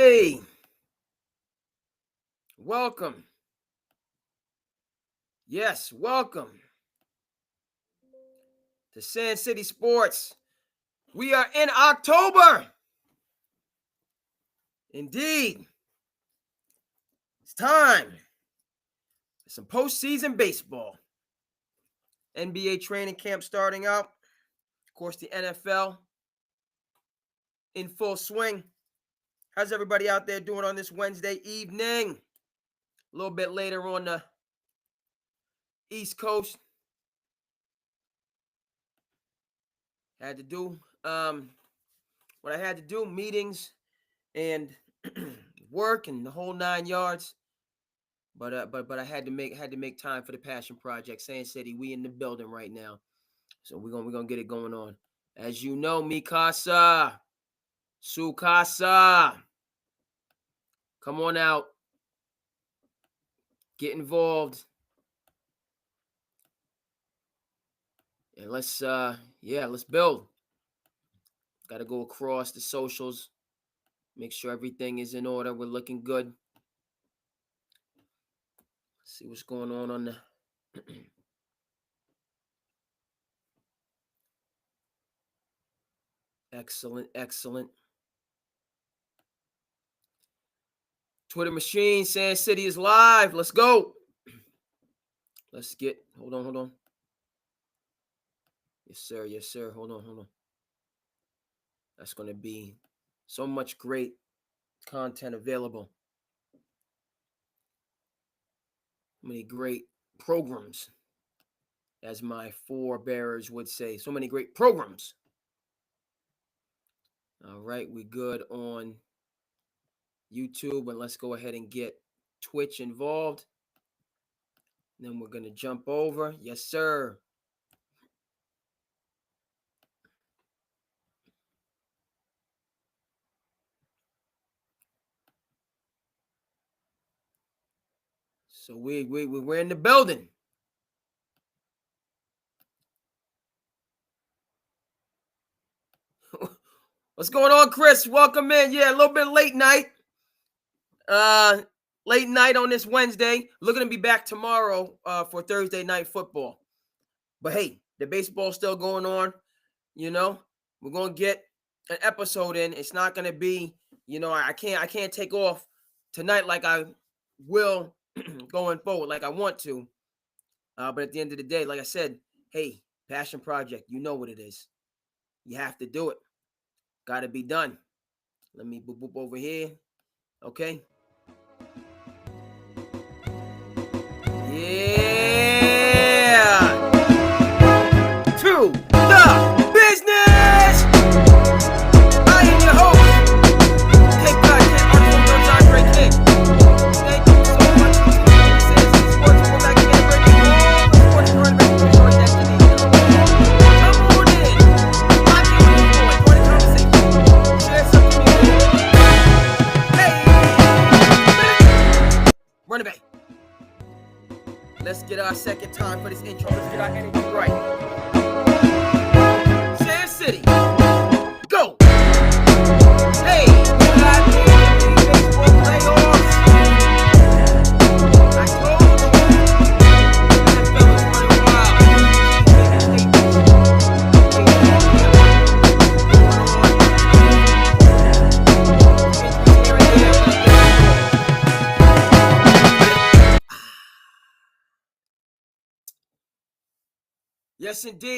Hey, welcome. Yes, welcome to SandCity Sports. We are in October. Indeed. It's time for some postseason baseball. NBA training camp starting out. Of course, the NFL in full swing. How's everybody out there doing on this Wednesday evening? A little bit later on the East Coast. Had to do what I had to do, meetings and work and the whole 9 yards. But I had to make time for the passion project. SandCity, we in the building right now. So we're gonna get it going on. As you know, Mikasa, Sukasa. Come on out. Get involved. And let's build. Gotta go across the socials. Make sure everything is in order. We're looking good. See what's going on the excellent. Twitter machine, SandCity is live. Let's go. Let's get, hold on. Yes, sir. Hold on. That's going to be so much great content available. Many great programs, as my forebearers would say. So many great programs. All right, we good on YouTube, and let's go ahead and get Twitch involved. Then we're going to jump over. Yes, sir. So we're in the building. What's going on, Chris? Welcome in. Yeah, a little bit late night. Late night on this Wednesday. Looking to be back tomorrow for Thursday night football. But hey, the baseball's still going on. You know, we're gonna get an episode in. It's not gonna be, I can't take off tonight like I will going forward, like I want to. But at the end of the day, like I said, hey, passion project, you know what it is. You have to do it. Got to be done. Let me boop over here. Okay. Yeah. To the business. I am your host, Cape Cod Kid, Andre King. Thank you so much for tuning in to SandCity Sports. We're back again to bring you all the sports current stories that you need to know. Come on in. Lock in with your boy. Join the conversation. Share some community. Hey. Run it back. Let's get our second time for this intro. Let's get our energy right. SandCity. Go. Hey. Baseball playoffs. I told you. NFL is running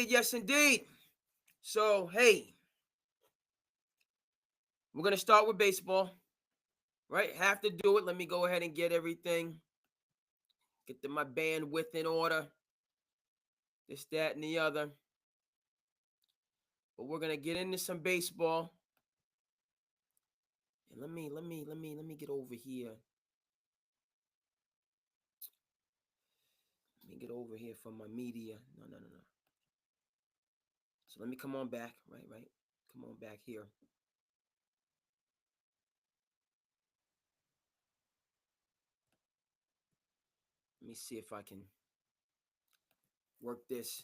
Yes, indeed. So, hey, we're going to start with baseball, right? Have to do it. Let me go ahead and get everything, get my bandwidth in order, this, that, and the other. But we're going to get into some baseball. And let me get over here. Let me get over here from my media. No. So let me come on back, right? Come on back here. Let me see if I can work this.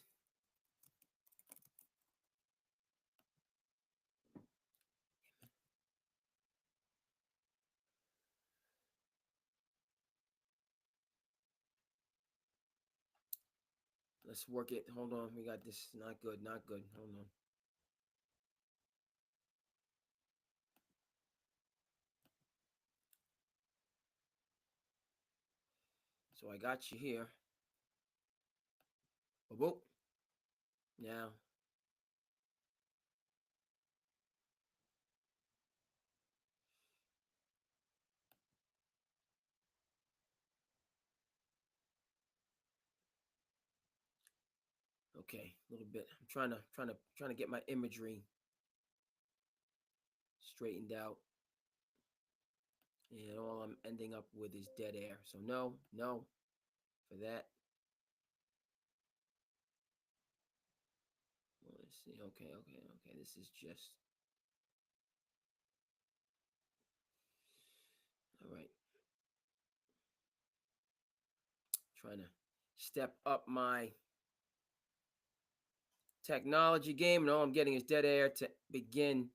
Let's work it. Hold on. We got this. Not good. Not good. Hold on. So I got you here. Whoop. Now. Okay, a little bit. I'm trying to get my imagery straightened out. And all I'm ending up with is dead air. So no for that. Well, let's see. Okay. This is just all right. Trying to step up my technology game, and all I'm getting is dead air to begin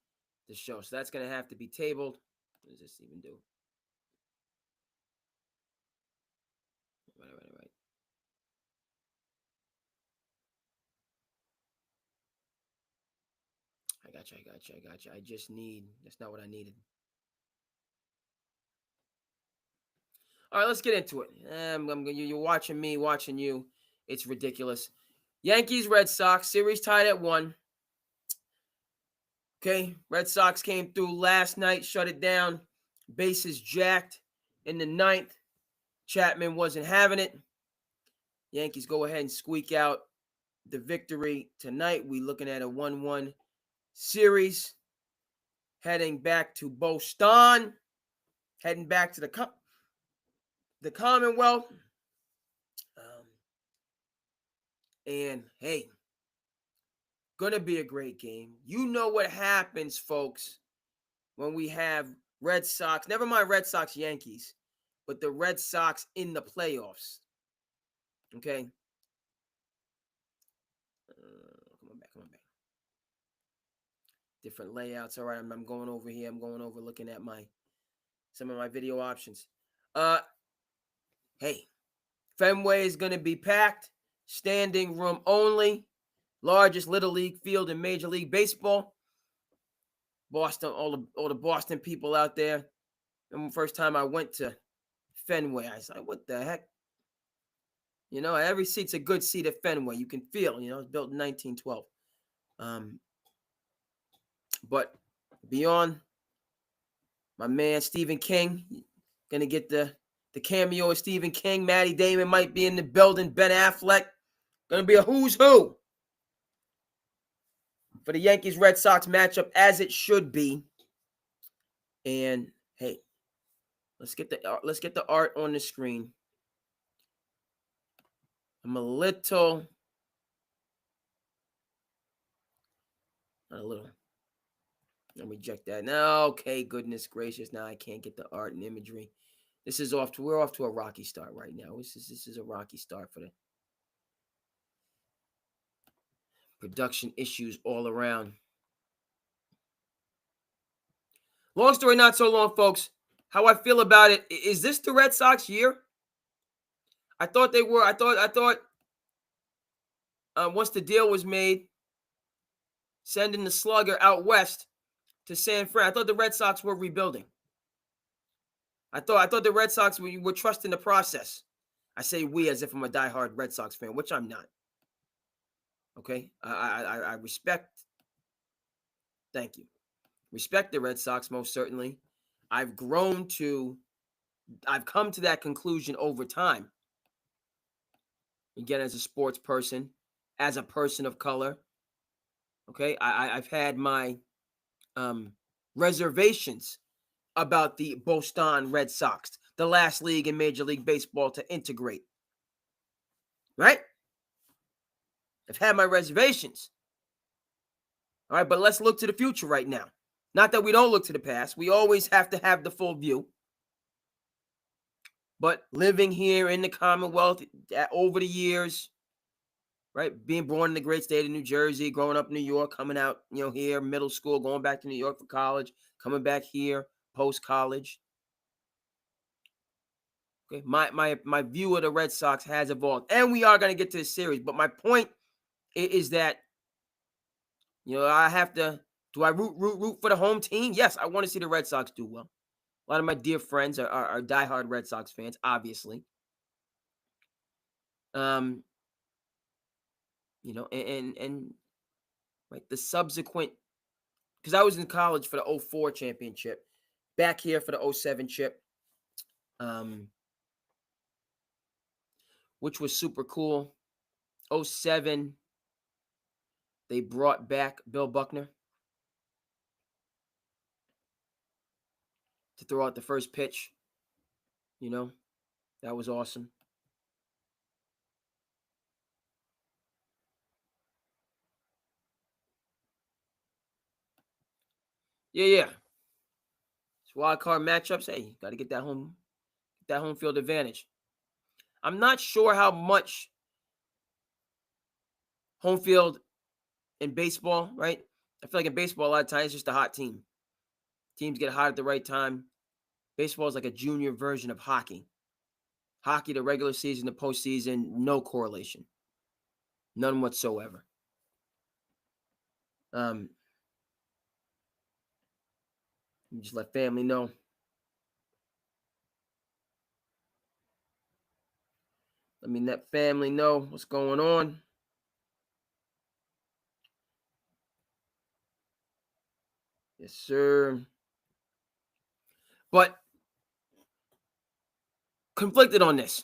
the show. So that's going to have to be tabled. What does this even do? Right. I got you. I just need, that's not what I needed. All right, let's get into it. You're watching me, watching you. It's ridiculous. Yankees, Red Sox, series tied at 1. Okay, Red Sox came through last night, shut it down. Bases jacked in the 9th. Chapman wasn't having it. Yankees go ahead and squeak out the victory tonight. We looking at a 1-1 series. Heading back to Boston. Heading back to the Commonwealth. And hey, gonna be a great game. You know what happens, folks, when we have Red Sox, never mind Red Sox Yankees, but the Red Sox in the playoffs. Okay. Come on back. Different layouts. All right, I'm going over here. I'm going over looking at some of my video options. Hey, Fenway is gonna be packed. Standing room only. Largest Little League field in Major League Baseball. Boston, all the Boston people out there. And the first time I went to Fenway, I was like, what the heck? You know, every seat's a good seat at Fenway. You can feel, you know, it's built in 1912. But beyond my man Stephen King, gonna get the cameo of Stephen King. Matty Damon might be in the building. Ben Affleck. Gonna be a who's who for the Yankees Red Sox matchup, as it should be. And hey, let's get the art on the screen. I'm a little. Not a little. I'll reject that. Now, okay, goodness gracious. Now I can't get the art and imagery. We're off to a rocky start right now. This is a rocky start for the production issues all around. Long story, not so long, folks. How I feel about it. Is this the Red Sox year? I thought they were. I thought once the deal was made, sending the slugger out west to San Fran, I thought the Red Sox were rebuilding. I thought the Red Sox were trusting the process. I say we as if I'm a diehard Red Sox fan, which I'm not. Okay? I respect. Thank you. Respect the Red Sox, most certainly. I've come to that conclusion over time. Again, as a sports person, as a person of color. Okay? I've had my reservations about the Boston Red Sox, the last league in Major League Baseball to integrate. Right? I've had my reservations. All right, but let's look to the future right now. Not that we don't look to the past. We always have to have the full view. But living here in the Commonwealth over the years, right? Being born in the great state of New Jersey, growing up in New York, coming out, here, middle school, going back to New York for college, coming back here post-college. Okay, my view of the Red Sox has evolved, and we are going to get to the series. But my point is that, I have to. Do I root for the home team? Yes, I want to see the Red Sox do well. A lot of my dear friends are diehard Red Sox fans, obviously. And right, the subsequent, because I was in college for the 04 championship, back here for the 07 chip, which was super cool. 07, they brought back Bill Buckner to throw out the first pitch. That was awesome. Yeah. It's wild card matchups. Hey, you got to get that home field advantage. I'm not sure how much home field in baseball, right? I feel like in baseball, a lot of times it's just a hot team. Teams get hot at the right time. Baseball is like a junior version of hockey. Hockey, the regular season, the postseason, no correlation. None whatsoever. Just let family know. Let family know what's going on. Yes, sir. But conflicted on this.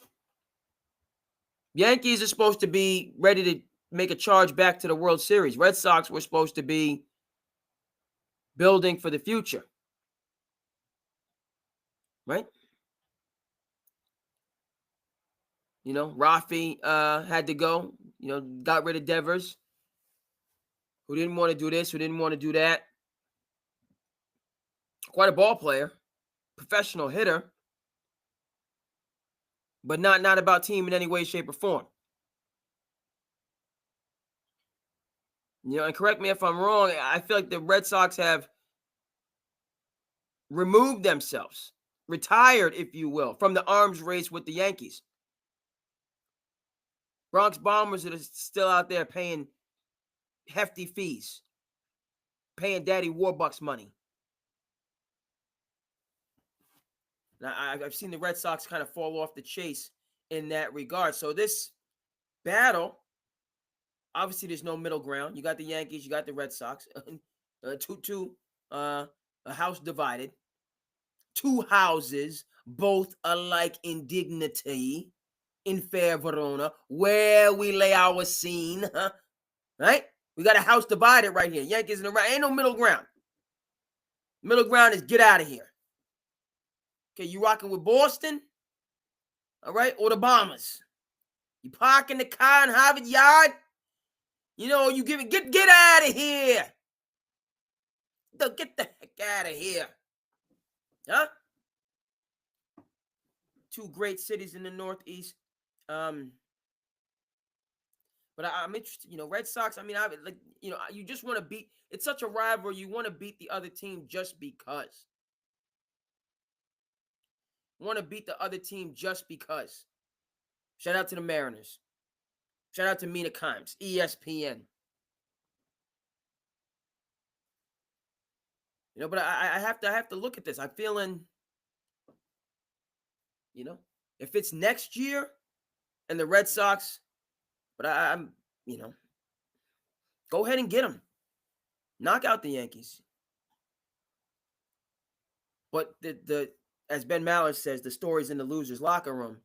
Yankees are supposed to be ready to make a charge back to the World Series. Red Sox were supposed to be building for the future. Right? Rafi had to go. Got rid of Devers, who didn't want to do this, who didn't want to do that. Quite a ball player, professional hitter, but not about team in any way, shape, or form. And correct me if I'm wrong, I feel like the Red Sox have removed themselves, retired, if you will, from the arms race with the Yankees. Bronx Bombers are still out there paying hefty fees, paying Daddy Warbucks money. Now, I've seen the Red Sox kind of fall off the chase in that regard. So this battle, obviously, there's no middle ground. You got the Yankees, you got the Red Sox. A house divided. Two houses, both alike in dignity, in fair Verona, where we lay our scene. Right? We got a house divided right here. Yankees and the Reds. Ain't no middle ground. Middle ground is get out of here. Okay, you rocking with Boston? All right, or the Bombers? You parking the car in Harvard Yard? You give it, get out of here. Get the heck out of here. Huh? Two great cities in the Northeast. But I'm interested. Red Sox. You just want to beat. It's such a rivalry. You want to beat the other team just because. Want to beat the other team just because. Shout out to the Mariners. Shout out to Mina Kimes, ESPN. But I have to look at this. I'm feeling, if it's next year and the Red Sox, but I'm, go ahead and get them. Knock out the Yankees. But the as Ben Maller says, the story's in the loser's locker room.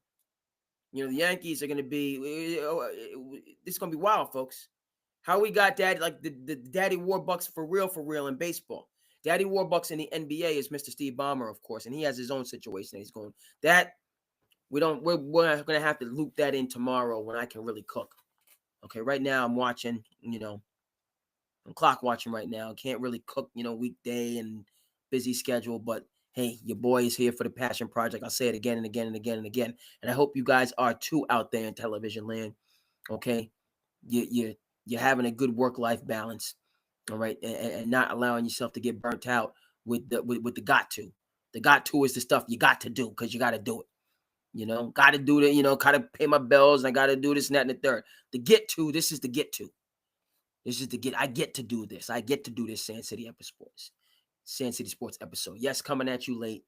The Yankees are going to be, this is going to be wild, folks. How we got Daddy, like the Daddy Warbucks for real in baseball. Daddy Warbucks in the NBA is Mr. Steve Ballmer, of course, and he has his own situation that he's going. That we're going to have to loop that in tomorrow when I can really cook. Okay, right now I'm watching, I'm clock watching right now. Can't really cook, weekday and busy schedule, but hey, your boy is here for the Passion Project. I'll say it again and again and again and again. And I hope you guys are too out there in television land. Okay. You're having a good work-life balance. All right. And not allowing yourself to get burnt out with the got to. The got to is the stuff you got to do because you got to do it. Got to do the, got to pay my bills. And I got to do this and that and the third. This is the get to. This is the get. I get to do this. I get to do this SandCity Sports episode. Yes, coming at you late.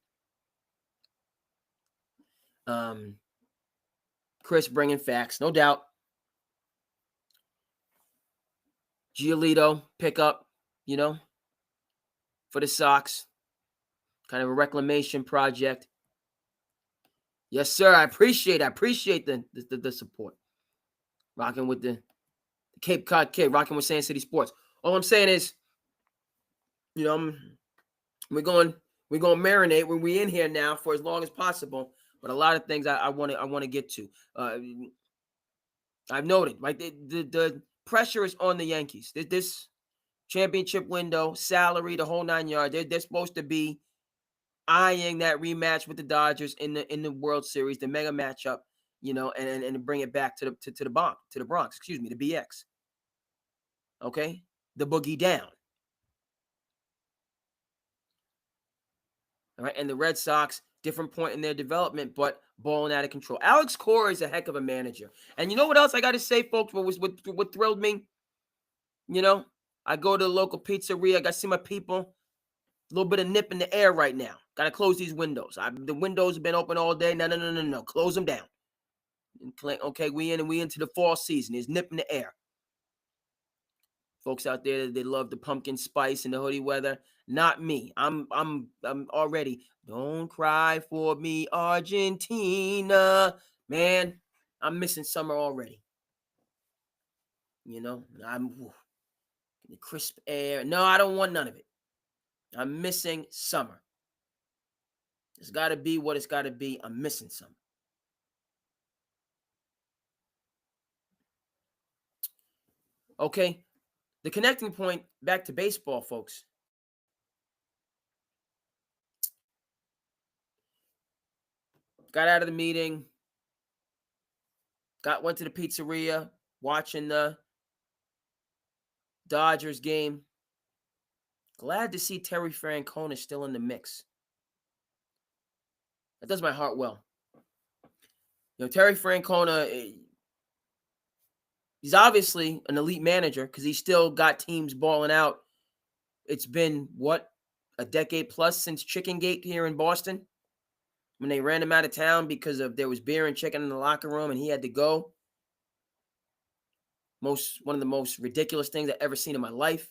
Chris bringing facts, no doubt. Giolito pickup, for the Sox. Kind of a reclamation project. Yes, sir. I appreciate the support. Rocking with the Cape Cod Kid, rocking with SandCity Sports. All I'm saying is, we're going to marinate when we're in here now for as long as possible. But a lot of things I want to get to. I've noted, right? The pressure is on the Yankees. This championship window, salary, the whole 9 yards. They're supposed to be eyeing that rematch with the Dodgers in the World Series, the mega matchup, and bring it back to the Bronx. Excuse me, the BX. Okay, the boogie down. All right, and the Red Sox, different point in their development, but balling out of control. Alex Cora is a heck of a manager. And you know what else I got to say, folks? What thrilled me? I go to the local pizzeria. I got to see my people. A little bit of nip in the air right now. Got to close these windows. The windows have been open all day. No. Close them down. Okay, we into the fall season. There's nip in the air. Folks out there, they love the pumpkin spice and the hoodie weather. Not me. I'm already. Don't cry for me, Argentina. Man, I'm missing summer already. I'm the crisp air. No, I don't want none of it. I'm missing summer. It's got to be what it's got to be. I'm missing summer. Okay, the connecting point back to baseball, folks. Got out of the meeting. Went to the pizzeria, watching the Dodgers game. Glad to see Terry Francona still in the mix. That does my heart well. Terry Francona, he's obviously an elite manager because he's still got teams balling out. It's been, a decade plus since Chicken Gate here in Boston, when they ran him out of town because there was beer and chicken in the locker room and he had to go. One of the most ridiculous things I've ever seen in my life.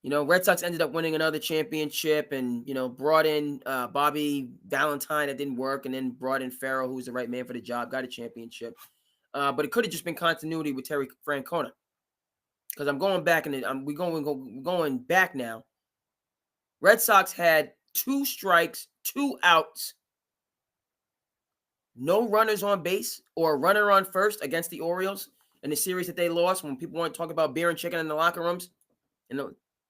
Red Sox ended up winning another championship and, brought in Bobby Valentine. That didn't work. And then brought in Farrell, who was the right man for the job, got a championship. But it could have just been continuity with Terry Francona. Because I'm going back and we're going back now. Red Sox had 2 strikes, 2 outs, no runners on base or a runner on first against the Orioles in the series that they lost when people want to talk about beer and chicken in the locker rooms.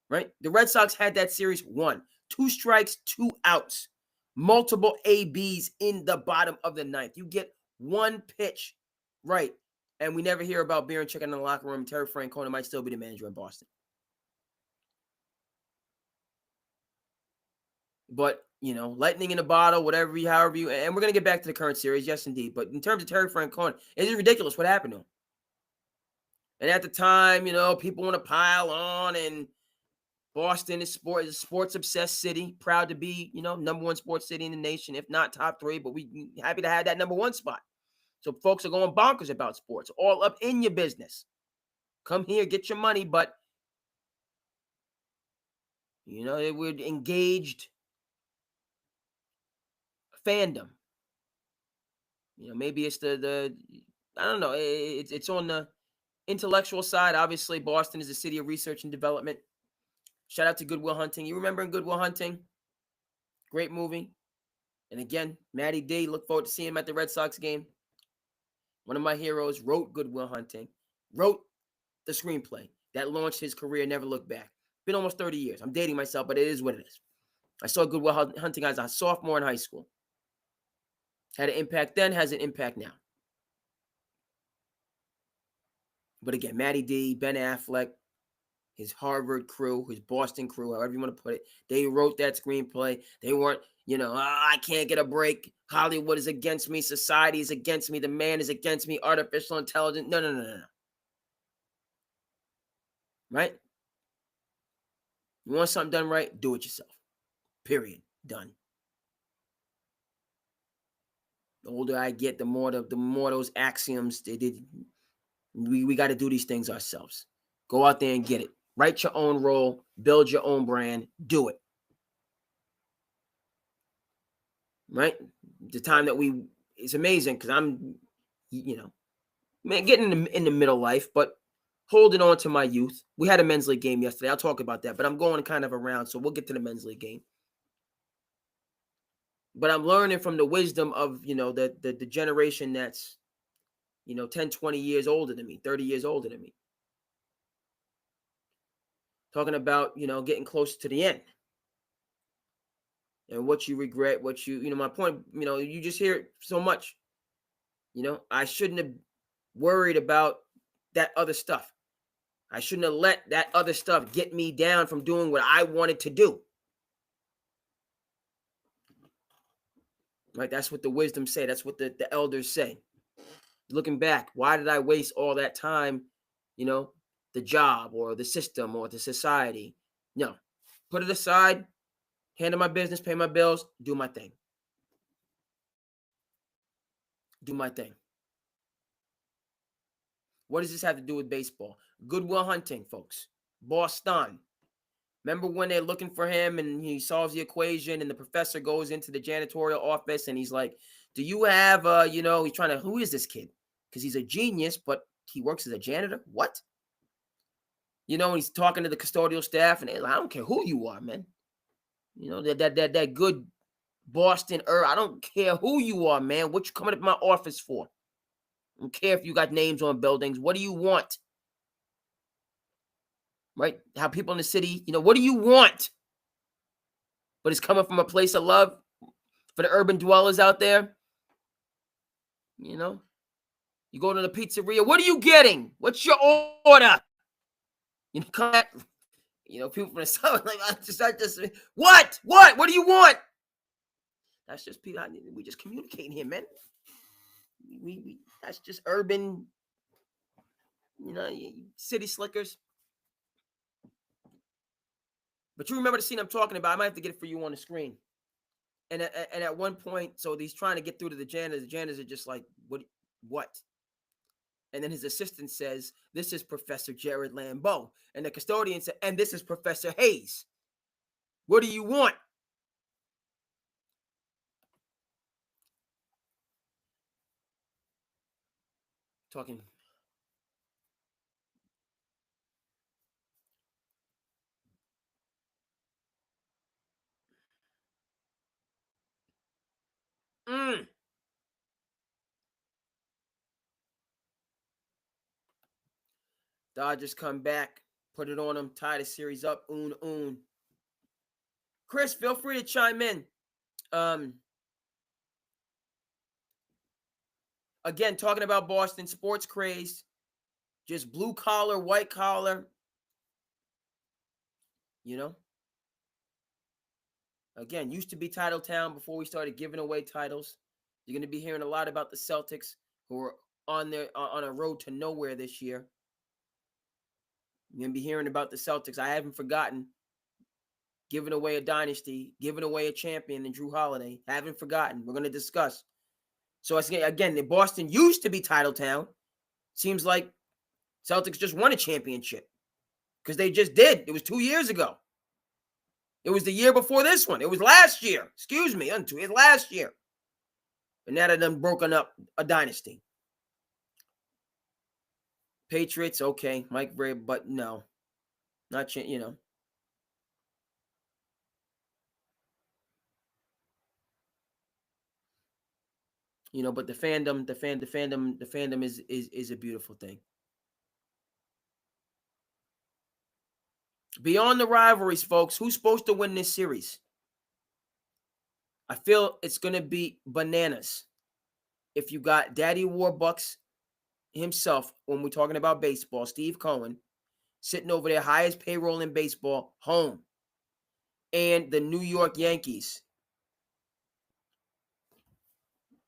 Right? The Red Sox had that series won. 2 strikes, 2 outs. Multiple ABs in the bottom of the 9th. You get 1 pitch right. And we never hear about beer and chicken in the locker room. Terry Francona might still be the manager in Boston. But, lightning in a bottle, however you, and we're going to get back to the current series. Yes, indeed. But in terms of Terry Francona, it is ridiculous what happened to him. And at the time, people want to pile on, and Boston is a sports-obsessed city, proud to be, number 1 sports city in the nation, if not top 3, but we happy to have that number 1 spot. So folks are going bonkers about sports, all up in your business. Come here, get your money, but, they were engaged fandom. Maybe it's the I don't know. It's on the intellectual side. Obviously, Boston is a city of research and development. Shout out to Good Will Hunting. You remember in Good Will Hunting? Great movie. And again, Matty D, look forward to seeing him at the Red Sox game. One of my heroes wrote Good Will Hunting, wrote the screenplay that launched his career, Never Looked Back. Been almost 30 years. I'm dating myself, but it is what it is. I saw Good Will Hunting as a sophomore in high school. Had an impact then, has an impact now. But again, Matty D, Ben Affleck, his Harvard crew, his Boston crew, however you want to put it. They wrote that screenplay. They weren't, I can't get a break. Hollywood is against me. Society is against me. The man is against me. Artificial intelligence. No. Right? You want something done right? Do it yourself. Period. Done. The older I get, the more those axioms. We got to do these things ourselves. Go out there and get it. Write your own role. Build your own brand. Do it. Right? The time that it's amazing because I'm, getting in the middle life, but holding on to my youth. We had a men's league game yesterday. I'll talk about that, but I'm going kind of around, so we'll get to the men's league game. But I'm learning from the wisdom of, the generation that's, 10, 20 years older than me, 30 years older than me. Talking about, getting close to the end. And what you regret, my point, you just hear it so much. I shouldn't have worried about that other stuff. I shouldn't have let that other stuff get me down from doing what I wanted to do. Right? That's what the wisdom say. That's what the elders say. Looking back, why did I waste all that time, the job or the system or the society? No, put it aside, handle my business, pay my bills, do my thing. Do my thing. What does this have to do with baseball? Goodwill Hunting, folks. Boston. Remember when they're looking for him and he solves the equation and the professor goes into the janitorial office and he's like, do you have, he's trying to, who is this kid? Because he's a genius, but he works as a janitor? What? He's talking to the custodial staff and they're like, I don't care who you are, man. That good Boston, I don't care who you are, man. What you coming up in my office for? I don't care if you got names on buildings. What do you want? Right? How people in the city, what do you want? But it's coming from a place of love for the urban dwellers out there. You go to the pizzeria. What are you getting? What's your order? People from the south like, I just what? What do you want? That's just people. We just communicate here, man. We that's just urban, city slickers. But you remember the scene I'm talking about. I might have to get it for you on the screen. And at one point, so he's trying to get through to the janitors. The janitors are just like, what? And then his assistant says, this is Professor Jared Lambeau. And the custodian said, and this is Professor Hayes. What do you want? Talking. Dodgers come back, put it on them, tie the series up. Chris, feel free to chime in. Again, talking about Boston sports craze, just blue collar, white collar. Again, used to be title town before we started giving away titles. You're going to be hearing a lot about the Celtics, who are on a road to nowhere this year. You're going to be hearing about the Celtics. I haven't forgotten giving away a dynasty, giving away a champion in Drew Holiday. Haven't forgotten. We're going to discuss. So again, Boston used to be title town. Seems like Celtics just won a championship because they just did. It was 2 years ago. It was the year before this one. It was last year. Excuse me. It was last year. And now they've done broken up a dynasty. Patriots, okay. Mike Rave, but no. Not, but the fandom is a beautiful thing. Beyond the rivalries, folks, who's supposed to win this series? I feel it's going to be bananas if you got Daddy Warbucks himself, when we're talking about baseball, Steve Cohen, sitting over there, highest payroll in baseball, home. And the New York Yankees,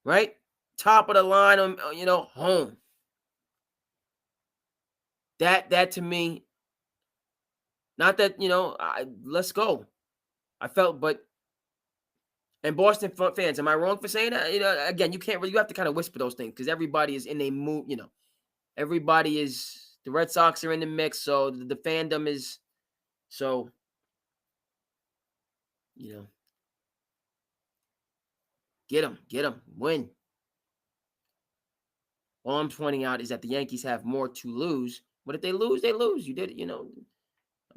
right? Top of the line, home. That to me, not that, let's go. I felt, but, and Boston fans, am I wrong for saying that? Again, you can't really, you have to kind of whisper those things because everybody is in a mood, everybody is, the Red Sox are in the mix, so the fandom is, so, get them, win. All I'm pointing out is that the Yankees have more to lose, but if they lose, they lose. You did,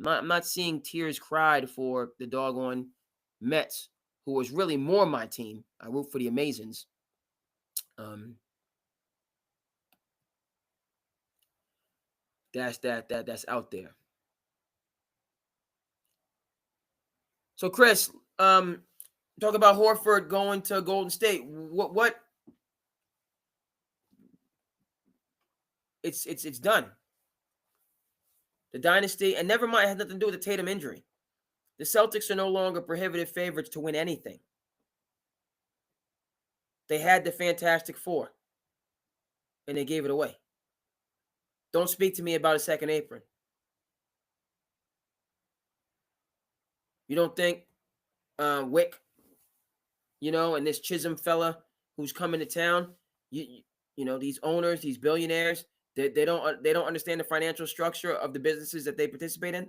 I'm not seeing tears cried for the doggone Mets, who was really more my team. I root for the Amazons. That's out there. So Chris, talk about Horford going to Golden State. What? It's done. The dynasty, and never mind, it has nothing to do with the Tatum injury. The Celtics are no longer prohibitive favorites to win anything. They had the Fantastic Four, and they gave it away. Don't speak to me about a second apron. You don't think Wick, and this Chisholm fella who's coming to town, these owners, these billionaires, they don't understand the financial structure of the businesses that they participate in?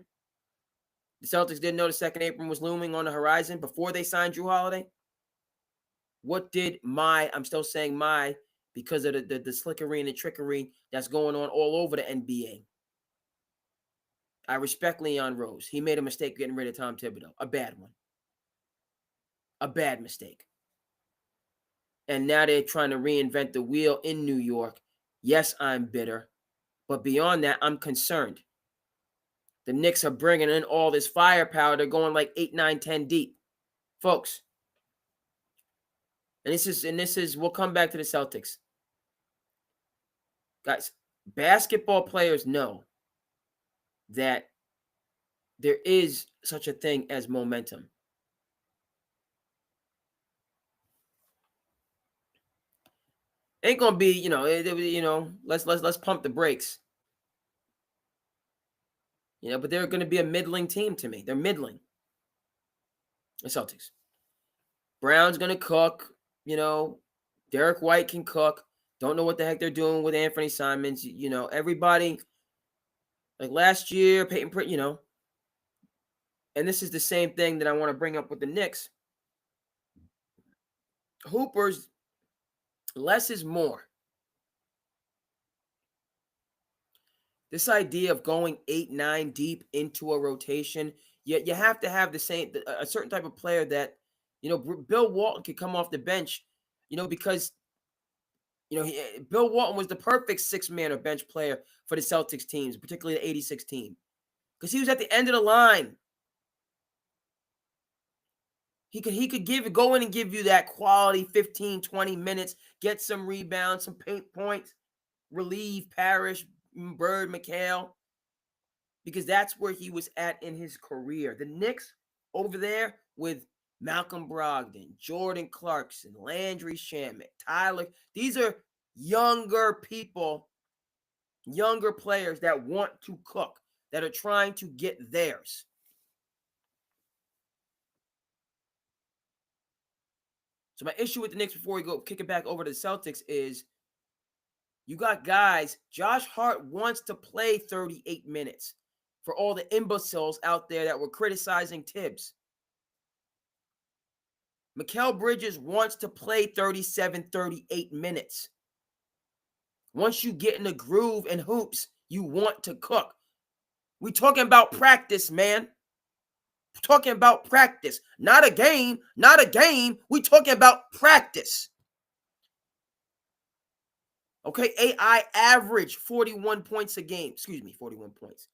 The Celtics didn't know the second apron was looming on the horizon before they signed Jrue Holiday? What did I'm still saying because of the slickery and the trickery that's going on all over the NBA. I respect Leon Rose. He made a mistake getting rid of Tom Thibodeau. A bad one. A bad mistake. And now they're trying to reinvent the wheel in New York. Yes, I'm bitter. But beyond that, I'm concerned. The Knicks are bringing in all this firepower. They're going like 8, 9, 10 deep. Folks. And this is, we'll come back to the Celtics. Guys, basketball players know that there is such a thing as momentum. Ain't gonna be, let's pump the brakes. But they're gonna be a middling team to me. They're middling. The Celtics. Brown's gonna cook. Derek White can cook. Don't know what the heck they're doing with Anthony Simons. Everybody, like last year, Peyton Pritchard, and this is the same thing that I want to bring up with the Knicks. Hoopers, less is more. This idea of going 8, 9 deep into a rotation, you have to have a certain type of player that, Bill Walton could come off the bench, because, Bill Walton was the perfect 6-man or bench player for the Celtics teams, particularly the 86 team, because he was at the end of the line. He could go in and give you that quality 15, 20 minutes, get some rebounds, some paint points, relieve Parrish, Bird, McHale, because that's where he was at in his career. The Knicks over there with Malcolm Brogdon, Jordan Clarkson, Landry Shamet, Tyler, these are younger people, younger players that want to cook, that are trying to get theirs. So my issue with the Knicks before we go kick it back over to the Celtics is you got guys, Josh Hart wants to play 38 minutes for all the imbeciles out there that were criticizing Tibbs. Mikal Bridges wants to play 37, 38 minutes. Once you get in the groove and hoops, you want to cook. We talking about practice, man. We're talking about practice. Not a game. We talking about practice. Okay, AI averaged 41 points a game. Excuse me, 41 points.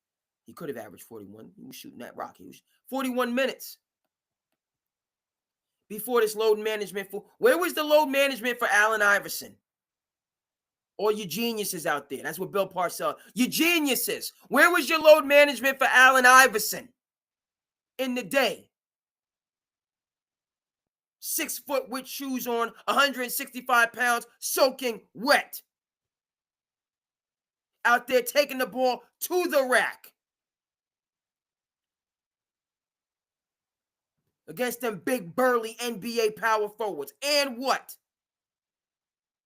He could have averaged 41. He was shooting that rock. He was 41 minutes. Before this load management, where was the load management for Allen Iverson? All you geniuses out there. That's what Bill Parcells. You geniuses. Where was your load management for Allen Iverson in the day? 6 foot with shoes on, 165 pounds, soaking wet. Out there taking the ball to the rack. Against them big, burly NBA power forwards. And what?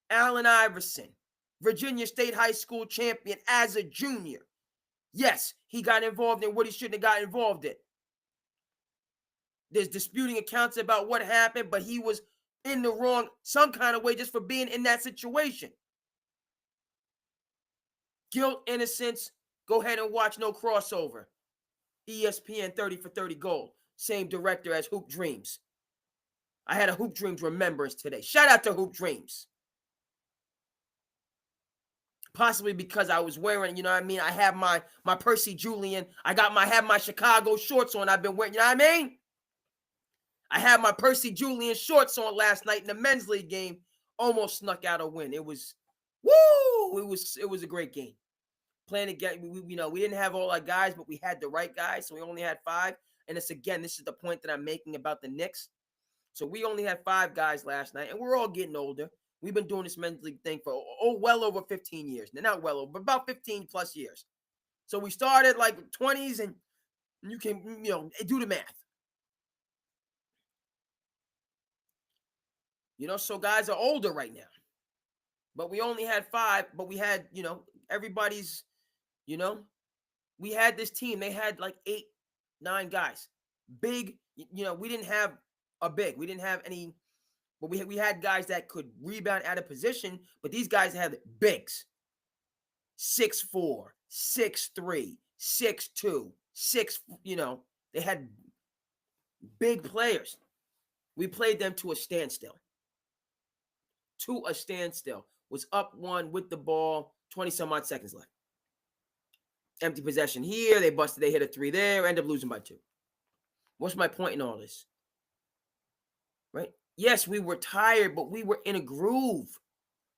Allen Iverson, Virginia State High School champion as a junior. Yes, he got involved in what he shouldn't have got involved in. There's disputing accounts about what happened, but he was in the wrong some kind of way just for being in that situation. Guilt, innocence, go ahead and watch No Crossover. ESPN 30 for 30 Gold. Same director as Hoop Dreams. I had a Hoop Dreams remembrance today. Shout out to Hoop Dreams. Possibly because I was wearing, you know what I mean? I have my Percy Julian. I have my Chicago shorts on. I've been wearing, you know what I mean? I had my Percy Julian shorts on last night in the men's league game. Almost snuck out a win. It was, woo! It was a great game. Playing again, we didn't have all our guys, but we had the right guys, so we only had 5. And this is the point that I'm making about the Knicks. So we only had 5 guys last night, and we're all getting older. We've been doing this men's league thing for well over 15 years. Not well over, but about 15 plus years. So we started like 20s, and you can, do the math. So guys are older right now. But we only had 5, but we had, everybody's, we had this team. They had like 8, 9 guys. Big, we didn't have a big. We didn't have any, but we had guys that could rebound out of position, but these guys had bigs. 6'4", 6'3", 6'2", 6, they had big players. We played them to a standstill. Was up 1 with the ball, 20-some-odd seconds left. Empty possession here. They hit a 3 there, end up losing by 2. What's my point in all this? Right? Yes, we were tired, but we were in a groove.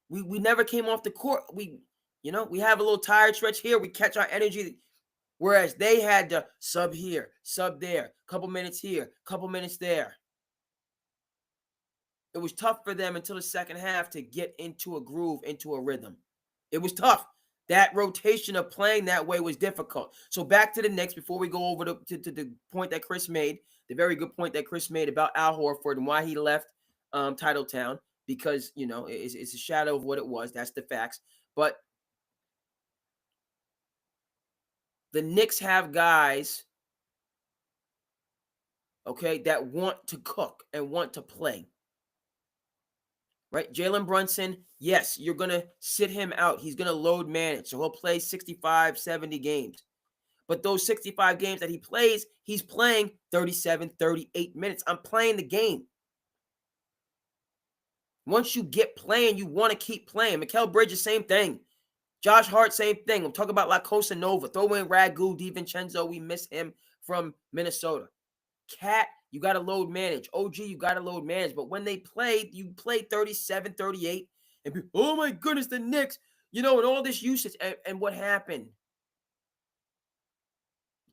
We never came off the court. We have a little tired stretch here. We catch our energy. Whereas they had to sub here, sub there, couple minutes here, couple minutes there. It was tough for them until the second half to get into a groove, into a rhythm. It was tough. That rotation of playing that way was difficult. So back to the Knicks before we go over to the point that Chris made, the very good point that Chris made about Al Horford and why he left Titletown, because, it's a shadow of what it was. That's the facts. But the Knicks have guys, okay, that want to cook and want to play. Right? Jalen Brunson, yes, you're going to sit him out. He's going to load manage. So he'll play 65, 70 games. But those 65 games that he plays, he's playing 37, 38 minutes. I'm playing the game. Once you get playing, you want to keep playing. Mikal Bridges, same thing. Josh Hart, same thing. I'm talking about La Cosa Nova. Throw in Ragu, DiVincenzo. We miss him from Minnesota. Cat, you got to load manage. OG, you got to load manage. But when they played, you played 37, 38. And people, oh my goodness, the Knicks. And all this usage. And what happened?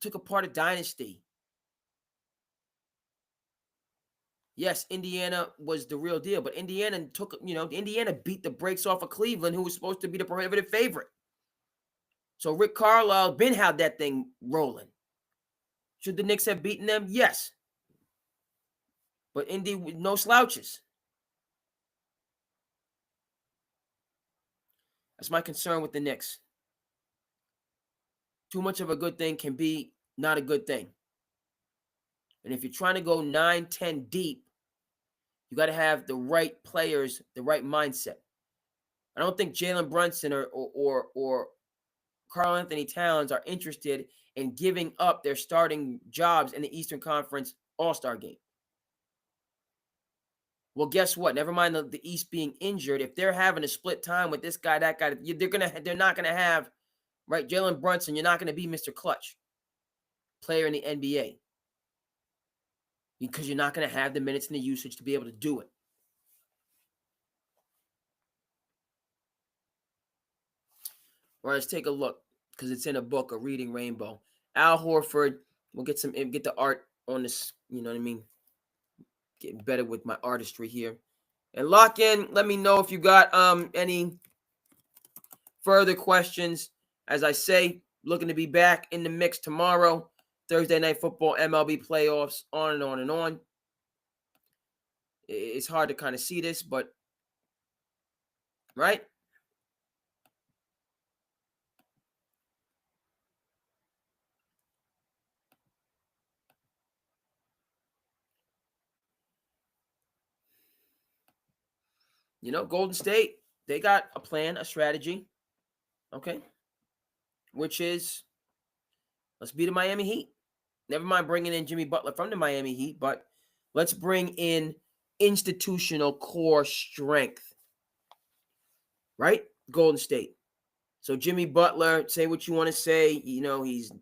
Took apart a dynasty. Yes, Indiana was the real deal. But Indiana beat the brakes off of Cleveland, who was supposed to be the prohibitive favorite. So Rick Carlisle been had that thing rolling. Should the Knicks have beaten them? Yes. But Indy with no slouches. That's my concern with the Knicks. Too much of a good thing can be not a good thing. And if you're trying to go 9, 10 deep, you got to have the right players, the right mindset. I don't think Jalen Brunson or Karl Anthony Towns are interested in giving up their starting jobs in the Eastern Conference All-Star game. Well, guess what? Never mind the East being injured. If they're having a split time with this guy, that guy, they're not gonna have, right? Jalen Brunson, you're not gonna be Mr. Clutch, player in the NBA, because you're not gonna have the minutes and the usage to be able to do it. Or let's take a look because it's in a book, A Reading Rainbow. Al Horford. We'll get the art on this. You know what I mean? Getting better with my artistry here. And lock in. Let me know if you got any further questions. As I say, looking to be back in the mix tomorrow. Thursday Night Football, MLB playoffs, on and on and on. It's hard to kind of see this, but right? Golden State, they got a plan, a strategy, okay? Which is, let's beat the Miami Heat. Never mind bringing in Jimmy Butler from the Miami Heat, but let's bring in institutional core strength, right? Golden State. So Jimmy Butler, say what you want to say. He's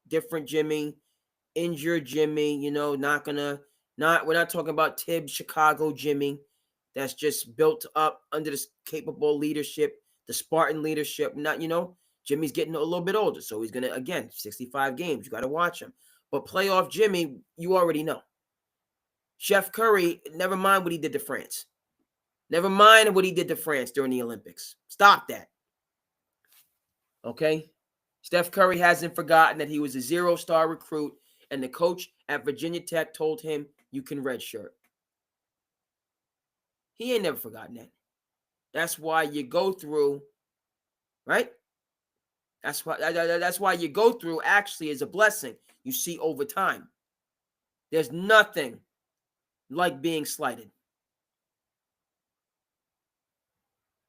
different Jimmy, injured Jimmy. We're not talking about Tibbs, Chicago Jimmy. That's just built up under this capable leadership, the Spartan leadership. Jimmy's getting a little bit older, so he's gonna, again, 65 games. You got to watch him. But playoff Jimmy, you already know. Chef Curry, never mind what he did to France. Never mind what he did to France during the Olympics. Stop that. Okay? Steph Curry hasn't forgotten that he was a 0-star recruit, and the coach at Virginia Tech told him, you can redshirt. He ain't never forgotten that. That's why you go through, right? That's why you go through actually is a blessing. You see over time. There's nothing like being slighted.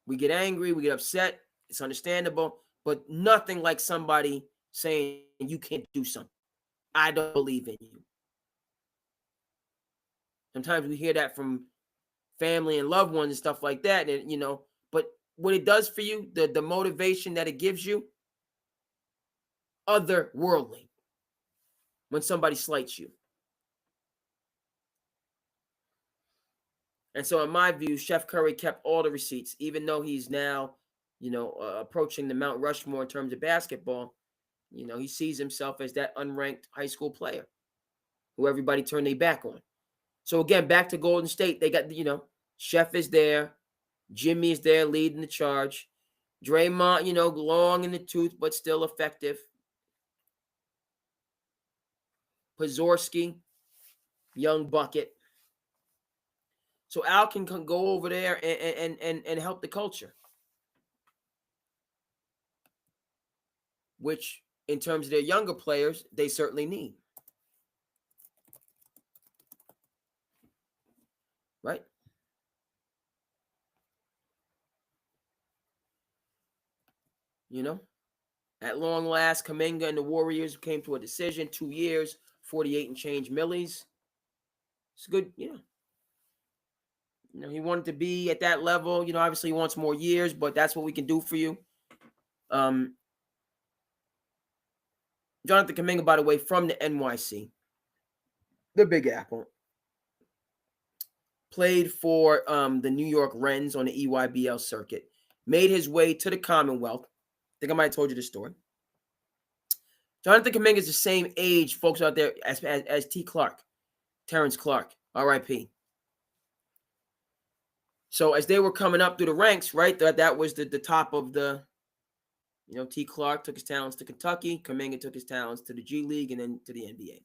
We get angry, we get upset. It's understandable, but nothing like somebody saying you can't do something. I don't believe in you. Sometimes we hear that from family and loved ones and stuff like that, and but what it does for you, the motivation that it gives you, otherworldly when somebody slights you. And so in my view, Chef Curry kept all the receipts, even though he's now, approaching the Mount Rushmore in terms of basketball. He sees himself as that unranked high school player who everybody turned their back on. So again, back to Golden State. They got, Chef is there. Jimmy is there leading the charge. Draymond, long in the tooth, but still effective. Pazorski, young bucket. So Al can go over there and help the culture. Which, in terms of their younger players, they certainly need. Right? At long last, Kuminga and the Warriors came to a decision. 2 years, 48 and change millies. It's good, he wanted to be at that level. Obviously he wants more years, but that's what we can do for you. Jonathan Kuminga, by the way, from the NYC, the Big Apple, played for the New York Rens on the EYBL circuit, made his way to the Commonwealth. I think I might have told you this story. Jonathan Kuminga is the same age, folks out there, as T. Clark, Terrence Clark, R.I.P. So as they were coming up through the ranks, right, that was the top of the, T. Clark took his talents to Kentucky. Kuminga took his talents to the G League and then to the NBA.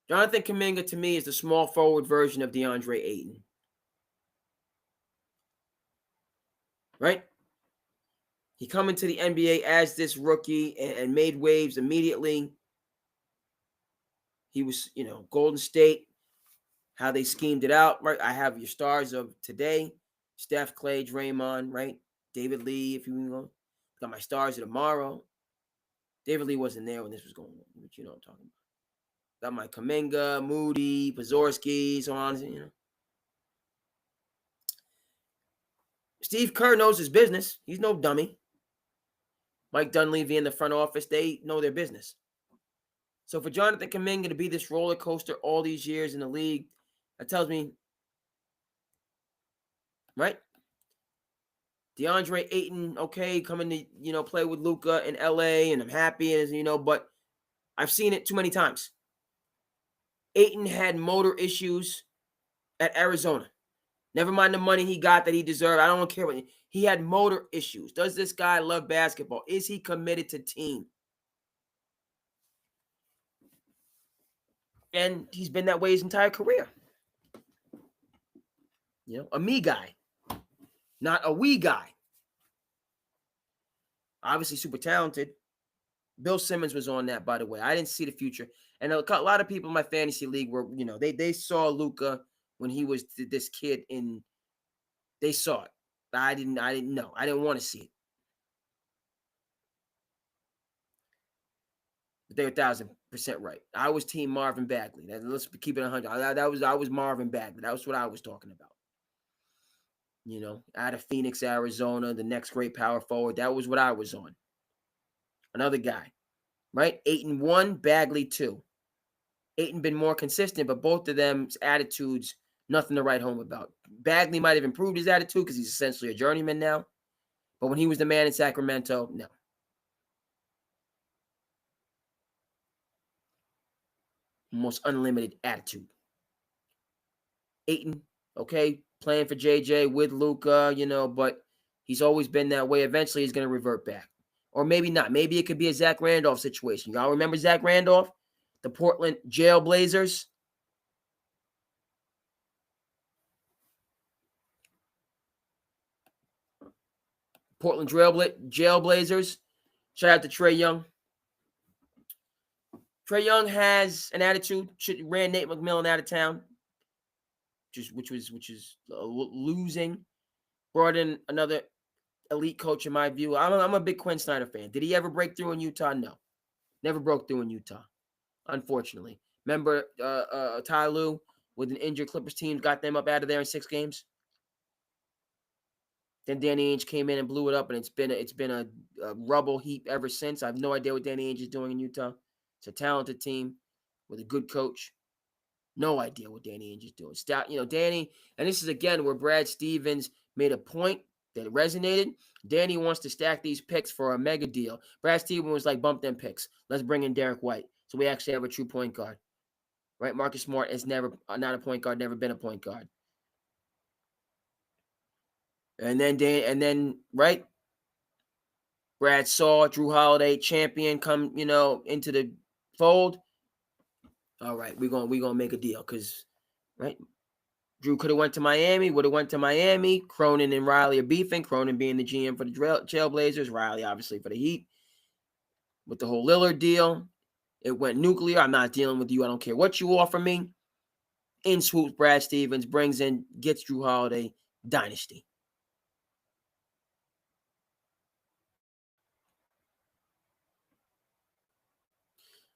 Jonathan Kuminga, to me, is the small forward version of DeAndre Ayton. Right? He come into the NBA as this rookie and made waves immediately. He was, Golden State, how they schemed it out, right? I have your stars of today, Steph, Clay, Draymond, right? David Lee, if you know. Got my stars of tomorrow. David Lee wasn't there when this was going on, but you know what I'm talking about. Got my Kuminga, Moody, Pazorski, so on, Steve Kerr knows his business. He's no dummy. Mike Dunleavy in the front office, they know their business. So for Jonathan Kuminga to be this roller coaster all these years in the league, that tells me, right? DeAndre Ayton, okay, coming to, play with Luka in LA, and I'm happy, but I've seen it too many times. Ayton had motor issues at Arizona. Never mind the money he got that he deserved. I don't care what he had motor issues. Does this guy love basketball? Is he committed to team? And he's been that way his entire career. A me guy, not a we guy. Obviously super talented. Bill Simmons was on that, by the way. I didn't see the future. And a lot of people in my fantasy league were, they saw Luka when he was this kid they saw it. I didn't know. I didn't want to see it. But they're 1,000% right. I was team Marvin Bagley. Let's keep it 100. I was Marvin Bagley. That was what I was talking about. Out of Phoenix, Arizona, the next great power forward. That was what I was on. Another guy, right? Ayton 1, Bagley 2. Ayton been more consistent, but both of them's attitudes, nothing to write home about. Bagley might have improved his attitude because he's essentially a journeyman now. But when he was the man in Sacramento, no. Most unlimited attitude. Ayton, okay, playing for JJ with Luka, but he's always been that way. Eventually, he's going to revert back. Or maybe not. Maybe it could be a Zach Randolph situation. Y'all remember Zach Randolph? The Portland Jailblazers? Portland Jailblazers. Shout out to Trae Young. Trae Young has an attitude. Ran Nate McMillan out of town, which is losing. Brought in another elite coach in my view. I'm a big Quinn Snyder fan. Did he ever break through in Utah? No, never broke through in Utah, unfortunately. Remember Ty Lue with an injured Clippers team, got them up out of there in 6 games. Then Danny Ainge came in and blew it up, and it's been a rubble heap ever since. I have no idea what Danny Ainge is doing in Utah. It's a talented team with a good coach. No idea what Danny Ainge is doing. Danny, and this is again where Brad Stevens made a point that resonated. Danny wants to stack these picks for a mega deal. Brad Stevens was like, bump them picks. Let's bring in Derek White. So we actually have a true point guard. Right? Marcus Smart is never not a point guard, never been a point guard. And then right? Brad saw Drew Holiday, champion, come, into the fold. All right, we're gonna make a deal because, right? Drew could have went to Miami, would have went to Miami. Cronin and Riley are beefing. Cronin being the GM for the Trailblazers, Riley obviously for the Heat. With the whole Lillard deal, it went nuclear. I'm not dealing with you. I don't care what you offer me. In swoops Brad Stevens, gets Drew Holiday, dynasty.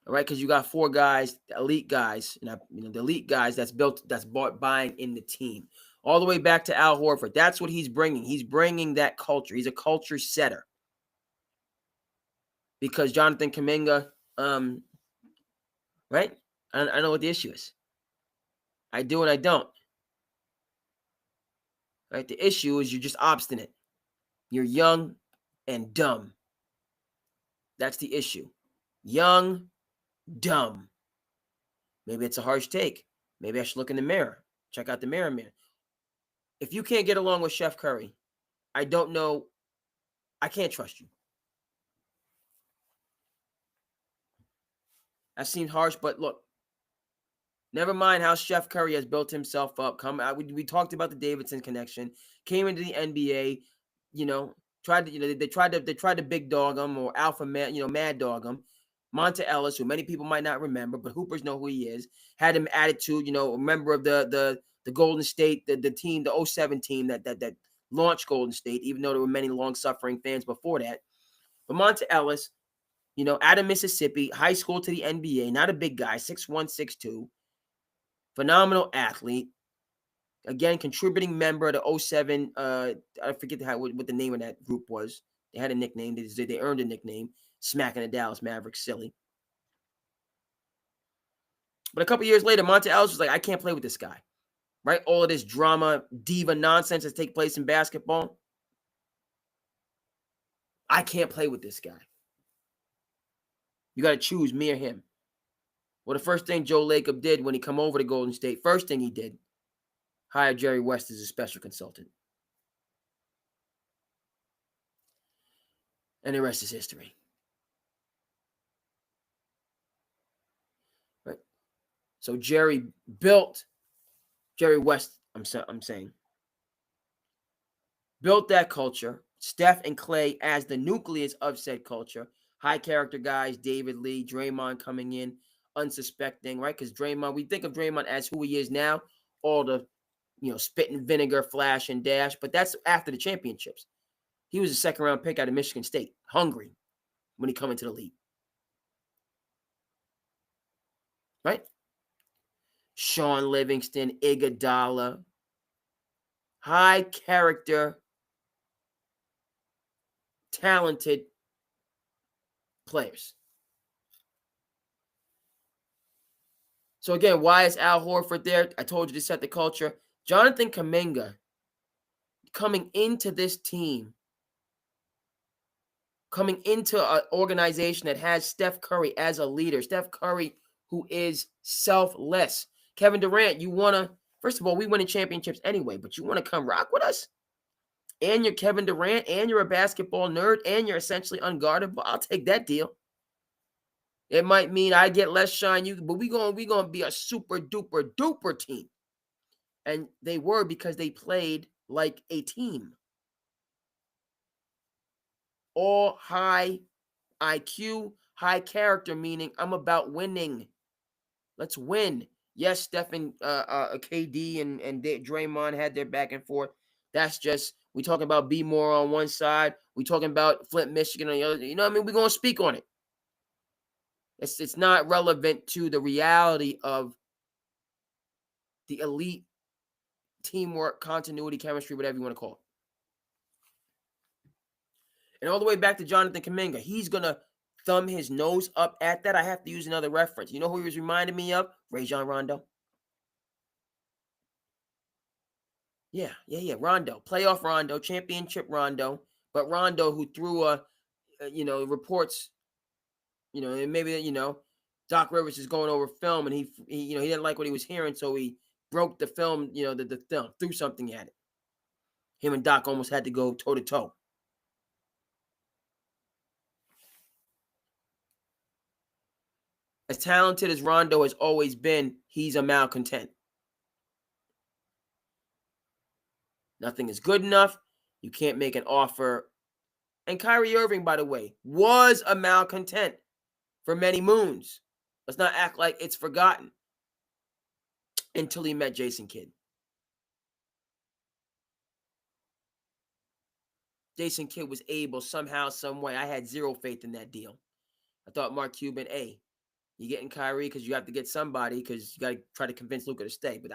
All right, because you got 4 guys, elite guys, and the elite guys that's buying in the team. All the way back to Al Horford. That's what he's bringing. He's bringing that culture. He's a culture setter. Because Jonathan Kuminga, right? I know what the issue is. I do and I don't. Right? The issue is you're just obstinate. You're young and dumb. That's the issue. Young, dumb. Maybe it's a harsh take. Maybe I should look in the mirror. Check out the mirror. If you can't get along with Chef Curry, I don't know. I can't trust you. That seems harsh, but look. Never mind how Chef Curry has built himself up. We talked about the Davidson connection. Came into the NBA, tried to, they tried to big dog him or alpha man, mad dog him. Monta Ellis, who many people might not remember, but Hoopers know who he is, had him attitude, a member of the Golden State, the team, the 07 team that launched Golden State, even though there were many long-suffering fans before that. But Monta Ellis, out of Mississippi, high school to the NBA, not a big guy, 6'1", 6'2", phenomenal athlete. Again, contributing member of the 07, I forget what the name of that group was. They had a nickname. They earned a nickname, smacking the Dallas Mavericks silly. But a couple years later, Monta Ellis was like, I can't play with this guy. Right? All of this drama, diva nonsense that takes place in basketball. I can't play with this guy. You got to choose me or him. Well, the first thing Joe Lacob did when he come over to Golden State, first thing he did, hired Jerry West as a special consultant. And the rest is history. Right? So Jerry West, I'm saying, built that culture. Steph and Clay as the nucleus of said culture. High character guys, David Lee, Draymond coming in, unsuspecting, right? Because Draymond, we think of Draymond as who he is now, all the, spit and vinegar, flash and dash, but that's after the championships. He was a second-round pick out of Michigan State, hungry when he come into the league. Right? Sean Livingston, Iguodala, high character, talented players. So again, why is Al Horford there? I told you to set the culture. Jonathan Kuminga coming into this team, coming into an organization that has Steph Curry as a leader. Steph Curry, who is selfless. Kevin Durant, you want to, first of all, we winning championships anyway, but you want to come rock with us? And you're Kevin Durant, and you're a basketball nerd, and you're essentially unguardable. I'll take that deal. It might mean I get less shine, but we gonna be a super duper duper team. And they were, because they played like a team. All high IQ, high character, meaning I'm about winning. Let's win. Yes, Steph and KD and Draymond had their back and forth. That's just, we talking about B More on one side. We talking about Flint, Michigan on the other. You know what I mean? We're going to speak on it. It's not relevant to the reality of the elite teamwork, continuity, chemistry, whatever you want to call it. And all the way back to Jonathan Kuminga, he's going to thumb his nose up at that. I have to use another reference. You know who he was reminding me of? Rajon Rondo. Yeah. Rondo, playoff Rondo, championship Rondo, but Rondo who threw reports, and maybe, Doc Rivers is going over film and he didn't like what he was hearing. So he broke the film, the film, threw something at it. Him and Doc almost had to go toe to toe. As talented as Rondo has always been, he's a malcontent. Nothing is good enough. You can't make an offer. And Kyrie Irving, by the way, was a malcontent for many moons. Let's not act like it's forgotten until he met Jason Kidd. Jason Kidd was able somehow, some way. I had zero faith in that deal. I thought Mark Cuban, you're getting Kyrie because you have to get somebody because you got to try to convince Luka to stay. But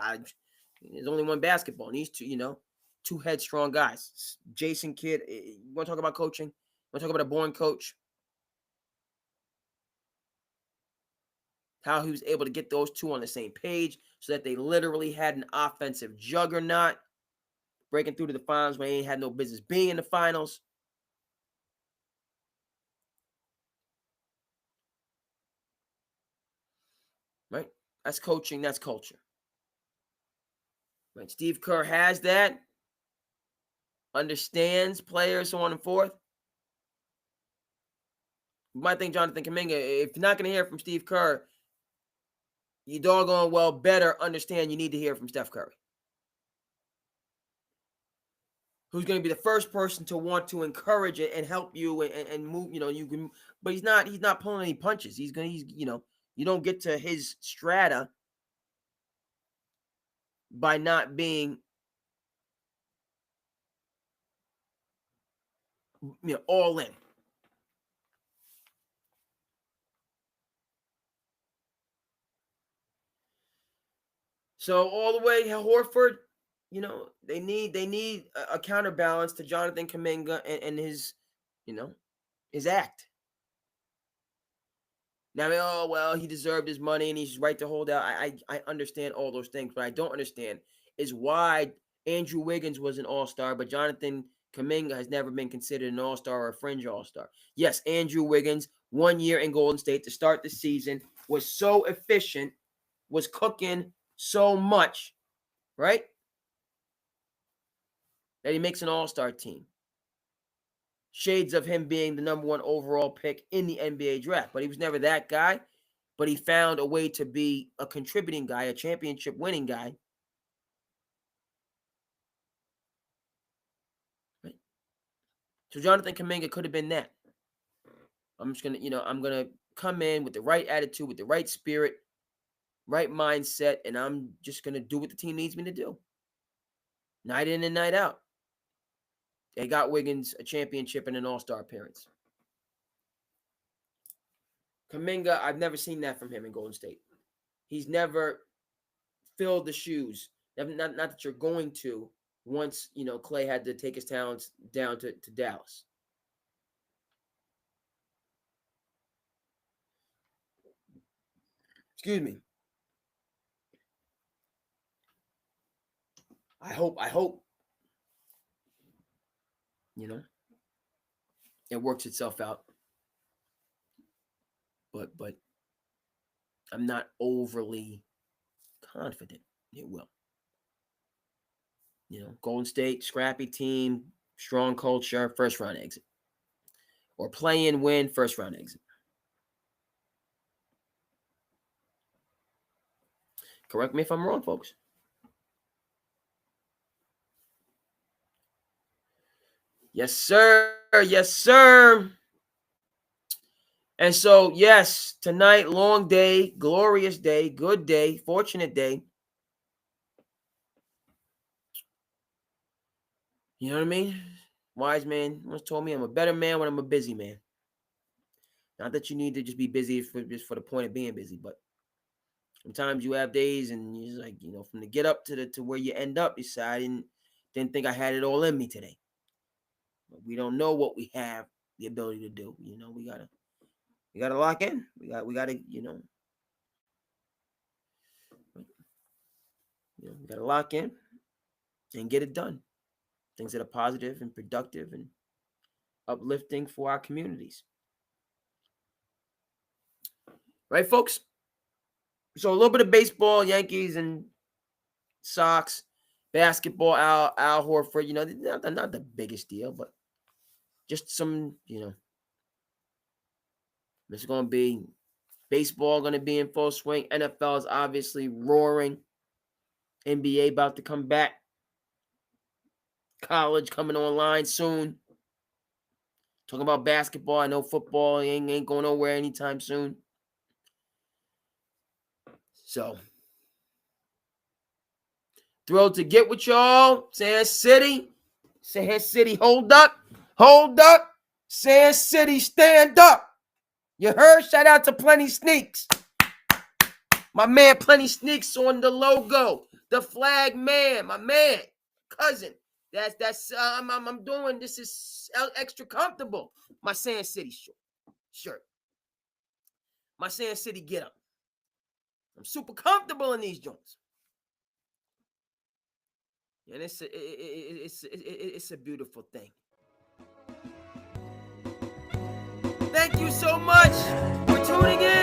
there's only one basketball. And these two headstrong guys. Jason Kidd, you want to talk about coaching? You want to talk about a born coach? How he was able to get those two on the same page so that they literally had an offensive juggernaut breaking through to the finals when they ain't had no business being in the finals. Right? That's coaching. That's culture. Right? Steve Kerr has that. Understands players, so on and forth. You might think Jonathan Kuminga, if you're not going to hear from Steve Kerr, you doggone well better understand you need to hear from Steph Curry. Who's going to be the first person to want to encourage it and help you and move, you can, but he's not pulling any punches. He's you don't get to his strata by not being, all in. So all the way, Horford, they need a counterbalance to Jonathan Kuminga and his, his act. Now, he deserved his money and he's right to hold out. I understand all those things. What I don't understand is why Andrew Wiggins was an all-star, but Jonathan Kuminga has never been considered an all-star or a fringe all-star. Yes, Andrew Wiggins, 1 year in Golden State to start the season, was so efficient, was cooking so much, right? That he makes an all-star team. Shades of him being the number 1 overall pick in the NBA draft. But he was never that guy. But he found a way to be a contributing guy, a championship winning guy. Right? So Jonathan Kuminga could have been that. I'm just going to, I'm going to come in with the right attitude, with the right spirit, right mindset, and I'm just going to do what the team needs me to do. Night in and night out. They got Wiggins a championship and an all-star appearance. Kuminga, I've never seen that from him in Golden State. He's never filled the shoes. Not that you're going to once, Clay had to take his talents down to Dallas. Excuse me. I hope, it works itself out. But I'm not overly confident it will. Golden State, scrappy team, strong culture, first round exit. Or play and win, first round exit. Correct me if I'm wrong, folks. Yes, sir. Yes, sir. And so, yes, tonight, long day, glorious day, good day, fortunate day. You know what I mean? Wise man once told me I'm a better man when I'm a busy man. Not that you need to just be busy just for the point of being busy, but sometimes you have days and you're like, from the get up to where you end up, you say, I didn't think I had it all in me today. But we don't know what we have the ability to do. We gotta lock in. We gotta, we gotta lock in and get it done. Things that are positive and productive and uplifting for our communities. Right, folks? So a little bit of baseball, Yankees and Sox, basketball, Al Horford, not the biggest deal, but just some, it's going to be baseball going to be in full swing. NFL is obviously roaring. NBA about to come back. College coming online soon. Talking about basketball. I know football ain't going nowhere anytime soon. So, thrilled to get with y'all. SandCity. SandCity, hold up. Hold up. SandCity, stand up. You heard? Shout out to Plenty Sneaks. My man Plenty Sneaks on the logo. The flag man. My man. Cousin. That's I'm doing this is extra comfortable. My SandCity shirt. My SandCity get up. I'm super comfortable in these joints. And it's a beautiful thing. Thank you so much for tuning in.